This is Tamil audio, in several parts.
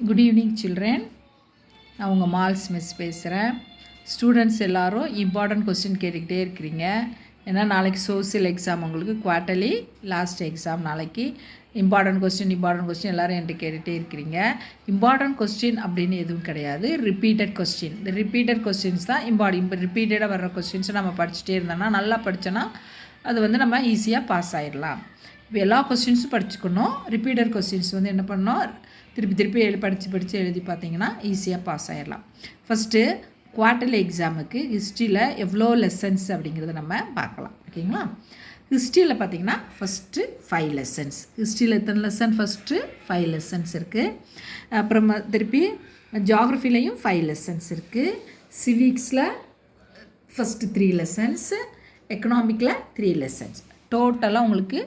Good evening children. நான் உங்கள் மால்ஸ் மிஸ் பேசுகிறேன். ஸ்டூடெண்ட்ஸ் எல்லோரும் இம்பார்ட்டன்ட் கொஸ்டின் கேட்டுக்கிட்டே இருக்கிறீங்க. ஏன்னா நாளைக்கு சோசியல் எக்ஸாம், உங்களுக்கு குவார்ட்டர்லி லாஸ்ட் எக்ஸாம். நாளைக்கு இம்பார்ட்டன்ட் கொஸ்டின் எல்லோரும் என்கிட்ட கேட்டுகிட்டே இருக்கிறீங்க. இம்பார்ட்டன்ட் கொஸ்டின் அப்படின்னு எதுவும் கிடையாது, ரிப்பீட்டட் கொஸ்டின். இந்த ரிப்பீட்டட் கொஸ்டின்ஸ் தான் இப்போ ரிப்பீட்டடாக வர்ற கொஸ்டின்ஸை நம்ம படிச்சுட்டே இருந்தோம்னா, நல்லா படித்தோன்னா அது நம்ம ஈஸியாக பாஸ் ஆகிடலாம். இப்போ எல்லா கொஸ்டின்ஸும் படிச்சுக்கணும். ரிப்பீட்டட் கொஸ்டின்ஸ் என்ன பண்ணணும், திருப்பி படித்து எழுதி பார்த்தீங்கன்னா ஈஸியாக பாஸ் ஆகிடலாம். ஃபஸ்ட்டு குவார்ட்டர்லி எக்ஸாமுக்கு ஹிஸ்ட்ரியில் எவ்வளோ லெசன்ஸ் அப்படிங்கிறத நம்ம பார்க்கலாம். ஓகேங்களா? ஹிஸ்ட்ரியில் பார்த்தீங்கன்னா ஃபஸ்ட்டு 5 லெசன்ஸ். ஹிஸ்ட்ரியில் எத்தனை லெசன்? ஃபஸ்ட்டு 5 லெசன்ஸ் இருக்குது. அப்புறமா திருப்பி ஜியாகிரஃபிலையும் 5 லெசன்ஸ் இருக்குது. சிவிக்ஸில் ஃபஸ்ட்டு 3 லெசன்ஸு, எக்கனாமிக்கில் 3 லெசன்ஸ். டோட்டலாக உங்களுக்கு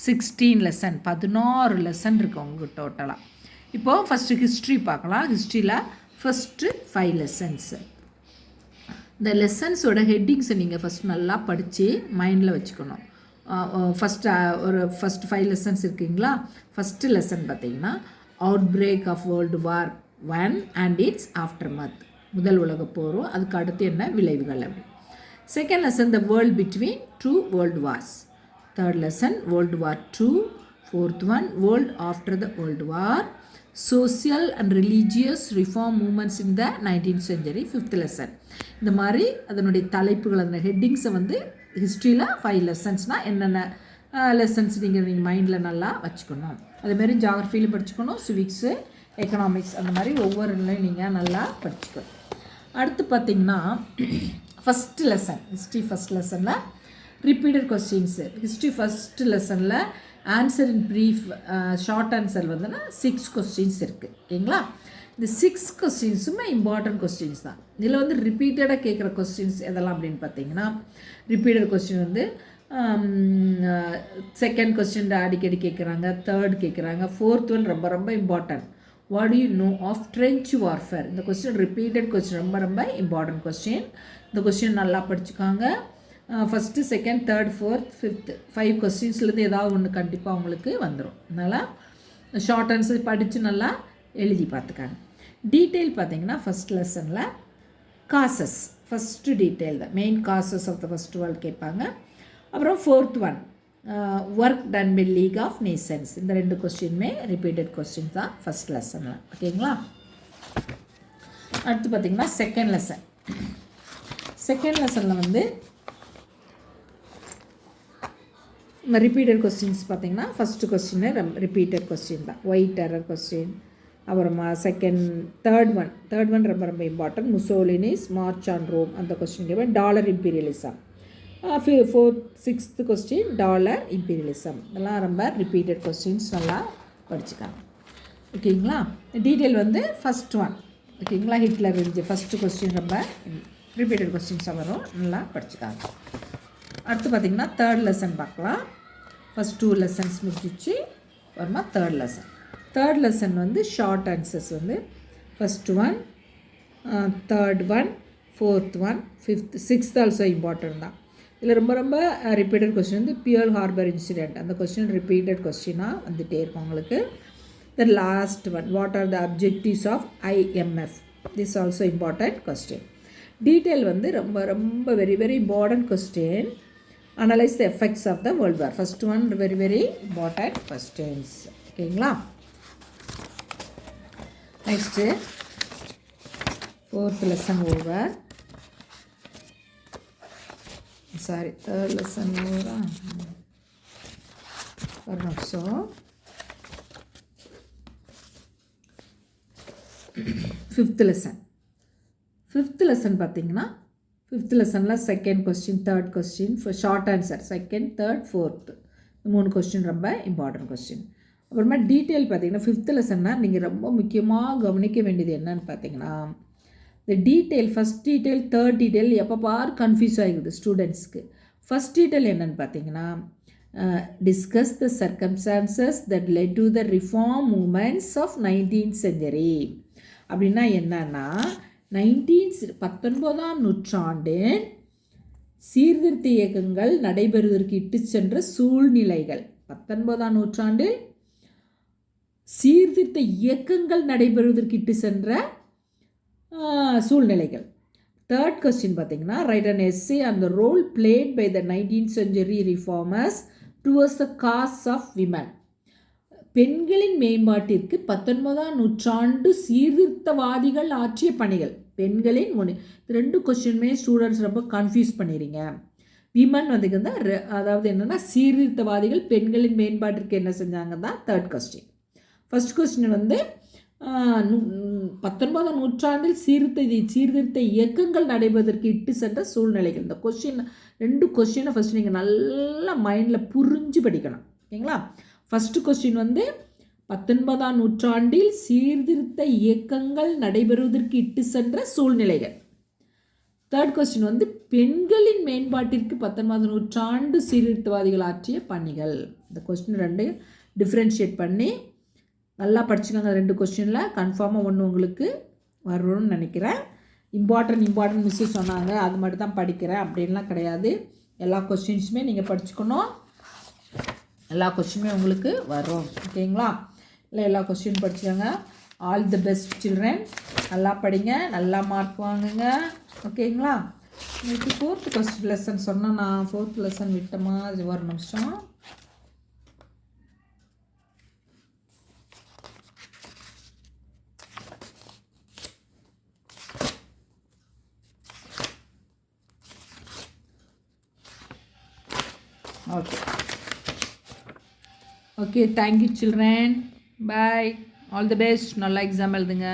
16 லெசன், 16 லெசன் இருக்குது உங்களுக்கு டோட்டலாக. இப்போது ஃபஸ்ட்டு ஹிஸ்ட்ரி பார்க்கலாம். ஹிஸ்ட்ரியில் ஃபஸ்ட்டு 5 லெசன்ஸு. இந்த லெசன்ஸோட ஹெட்டிங்ஸை நீங்கள் ஃபஸ்ட் நல்லா படித்து மைண்டில் வச்சுக்கணும். ஃபஸ்ட்டு 5 லெசன்ஸ் இருக்குங்களா? ஃபஸ்ட்டு லெசன் பார்த்தீங்கன்னா outbreak of world war 1 and its aftermath. முதல் உலகப் போரும் அதுக்கு அடுத்து என்ன விளைவுகள் அப்படி. Second lesson the world between 2 world wars. Third lesson World War II. Fourth one World after the World War. Social and religious reform movements in the 19th century. Fifth lesson. இந்த மாதிரி அதனுடைய தலைப்புகள், அந்த ஹெட்டிங்ஸை ஹிஸ்ட்ரியில் 5 லெசன்ஸ்னால் என்னென்ன லெசன்ஸ் நீங்கள் மைண்டில் நல்லா வச்சுக்கணும். அதேமாதிரி ஜியாகிரஃபிலையும் படிச்சுக்கணும், சிவிக்ஸு, எக்கனாமிக்ஸ், அந்த மாதிரி ஒவ்வொருலையும் நீங்கள் நல்லா படிச்சுக்கணும். அடுத்து பார்த்திங்கன்னா ஃபஸ்ட்டு லெசன் ஹிஸ்ட்ரி. ஃபஸ்ட் லெசனில் ரிப்பீட்டட் கொஸ்டின்ஸு. ஹிஸ்ட்ரி ஃபஸ்ட்டு லெசனில் ஆன்சர் இன் ப்ரீஃப், ஷார்ட் ஆன்சர் 6 கொஸ்டின்ஸ் இருக்குது. ஓகேங்களா? இந்த 6 கொஸ்டின்ஸுமே இம்பார்ட்டன்ட் கொஸ்டின்ஸ் தான். இதில் ரிப்பீட்டடாக கேட்குற கொஸ்டின்ஸ் எதெல்லாம் அப்படின்னு பார்த்தீங்கன்னா, ரிப்பீட்டட் கொஸ்டின் செகண்ட் கொஸ்டின் அடிக்கடி கேட்குறாங்க, தேர்ட் கேட்குறாங்க, ஃபோர்த் ஒன் ரொம்ப ரொம்ப important. What you know of trench warfare. இந்த கொஸ்டின் ரிப்பீட்டட் கொஸ்டின், ரொம்ப ரொம்ப இம்பார்ட்டன்ட் கொஸ்டின். இந்த கொஸ்டின் நல்லா படிச்சுக்காங்க. First, second, third, fourth, fifth 5 கொஸ்டின்ஸ்லேருந்து ஏதாவது ஒன்று கண்டிப்பாக உங்களுக்கு வந்துடும். அதனால் ஷார்ட் ஆன்சர் படித்து நல்லா எழுதி பார்த்துக்காங்க. டீட்டெயில் பார்த்தீங்கன்னா ஃபஸ்ட் லெசனில் காசஸ், ஃபஸ்ட்டு டீட்டெயில் தான், main causes of the first world கேட்பாங்க. அப்புறம் fourth one work done by league of nations. இந்த 2 கொஸ்டினுமே ரிப்பீட்டட் கொஸ்டின் தான் ஃபஸ்ட் லெசனில். ஓகேங்களா? அடுத்து பார்த்திங்கன்னா செகண்ட் லெசன். செகண்ட் லெசனில் ரிப்பீட்டட் கொஸ்டின்ஸ் பார்த்தீங்கன்னா ஃபஸ்ட்டு கொஸ்டின் ரிப்பீட்டட் கொஸ்டின் தான், ஒயிட் டெரர் கொஸ்டின். அப்புறமா தேர்ட் ஒன் ரொம்ப ரொம்ப important, Mussolini's march on Rome. அந்த கொஸ்டின் கேட்பேன். Dollar imperialism. Sixth question dollar imperialism. இதெல்லாம் ரொம்ப ரிப்பீட்டட் கொஸ்டின்ஸ், நல்லா படிச்சுக்காங்க. ஓகேங்களா? Detail first one. ஓகேங்களா? ஹிட்லர் இருந்துச்சு ஃபஸ்ட்டு கொஸ்டின், ரொம்ப ரிப்பீட்டட் கொஸ்டின்ஸாக வரும், நல்லா படிச்சுக்காங்க. அடுத்து பார்த்திங்கன்னா தேர்ட் லெசன் பார்க்கலாம். ஃபஸ்ட் 2 லெசன்ஸ் முடிச்சிச்சு, அப்புறமா third lesson. Third lesson short answers first one, third one, fourth one, fifth, sixth also important தான். இதில் ரொம்ப ரொம்ப repeated question Pearl Harbor incident. அந்த கொஸ்டின் ரிப்பீட்டட் கொஸ்டினாக வந்துகிட்டே இருக்கும் உங்களுக்கு. The last one, what are the objectives of IMF. This also important question. Detail ரொம்ப ரொம்ப very very important question. Analyze the effects of the World War. First one very very important questions. ஓகேங்களா? Next fourth lesson over. Sorry, third lesson ஓவரா? ஒரு நிமிஷம். ஃபிஃப்த் லெசன் பார்த்தீங்கன்னா ஃபிஃப்த் லெசனில் second question, third question, short answer second, third, fourth 3 question ரொம்ப இம்பார்ட்டன்ட் கொஸ்டின். அப்புறமா டீட்டெயில் பார்த்தீங்கன்னா ஃபிஃப்த் லெசன்னால் நீங்கள் ரொம்ப முக்கியமாக கவனிக்க வேண்டியது என்னன்னு பார்த்தீங்கன்னா, இந்த detail first detail, third detail எப்போ பார் கன்ஃபியூஸ் ஆகிடுது ஸ்டூடெண்ட்ஸ்க்கு. ஃபஸ்ட் டீட்டெயில் என்னென்னு பார்த்தீங்கன்னா, discuss the circumstances that led to the reform movements of 19th century. அப்படின்னா என்னன்னா, 19ஆம் நூற்றாண்டின் சீர்திருத்த இயக்கங்கள் நடைபெறுவதற்கு இட்டு சென்ற சூழ்நிலைகள். 19ஆம் நூற்றாண்டில் சீர்திருத்த இயக்கங்கள் நடைபெறுவதற்கு இட்டு சென்ற சூழ்நிலைகள். தேர்ட் கொஸ்டின் பார்த்தீங்கன்னா, write an essay on the role played by the 19th century reformers towards the cause of women. பெண்களின் மேம்பாட்டிற்கு 19ஆம் நூற்றாண்டு சீர்திருத்தவாதிகள் ஆற்றிய பணிகள். பெண்களின் ரெண்டு கொஸ்டினுமே ஸ்டூடெண்ட்ஸ் ரொம்ப கன்ஃபியூஸ் பண்ணிடுறீங்க. விமன் வந்துக்குன்னா அதாவது என்னென்னா சீர்திருத்தவாதிகள் பெண்களின் மேம்பாட்டிற்கு என்ன செஞ்சாங்க தான் தேர்ட் கொஸ்டின். ஃபஸ்ட் கொஸ்டின் வந்து 19ஆம் நூற்றாண்டில் சீர்திருத்த இயக்கங்கள் நடைபெறுவதற்கு இட்டு சென்ற சூழ்நிலைகள். இந்த கொஸ்டின் ரெண்டு கொஸ்டினை ஃபஸ்ட் நீங்கள் நல்லா மைண்டில் புரிஞ்சு படிக்கணும். ஓகேங்களா? ஃபஸ்ட்டு கொஸ்டின் வந்து 19ஆம் நூற்றாண்டில் சீர்திருத்த இயக்கங்கள் நடைபெறுவதற்கு இட்டு சென்ற சூழ்நிலைகள். தேர்ட் கொஸ்டின் வந்து பெண்களின் மேம்பாட்டிற்கு 19ஆம் நூற்றாண்டு சீர்திருத்தவாதிகள் ஆற்றிய பணிகள். இந்த கொஸ்டின் ரெண்டு டிஃப்ரென்ஷியேட் பண்ணி நல்லா படிச்சுக்கோங்க. ரெண்டு கொஸ்டினில் கன்ஃபார்மாக ஒன்று உங்களுக்கு வரணும்னு நினைக்கிறேன். இம்பார்ட்டன்ட் மிஸ்ஸு சொன்னாங்க அது மட்டும் தான் படிக்கிறேன் அப்படின்லாம் கிடையாது. எல்லா கொஸ்டின்ஸுமே நீங்கள் படிச்சுக்கணும். எல்லா கொஸ்டினுமே உங்களுக்கு வரும். ஓகேங்களா? இல்லை எல்லா கொஸ்டின் படிச்சுக்கோங்க. All the best children. நல்லா படிங்க, நல்லா மார்க் வாங்குங்க. ஓகேங்களா? உங்களுக்கு 4th லெசன் சொன்னால் நான் 4th லெசன் விட்ட மாதிரி ஒரு நிமிஷம். Okay thank you children. Bye. All the best. நல்லா எக்ஸாம் எழுதுங்க.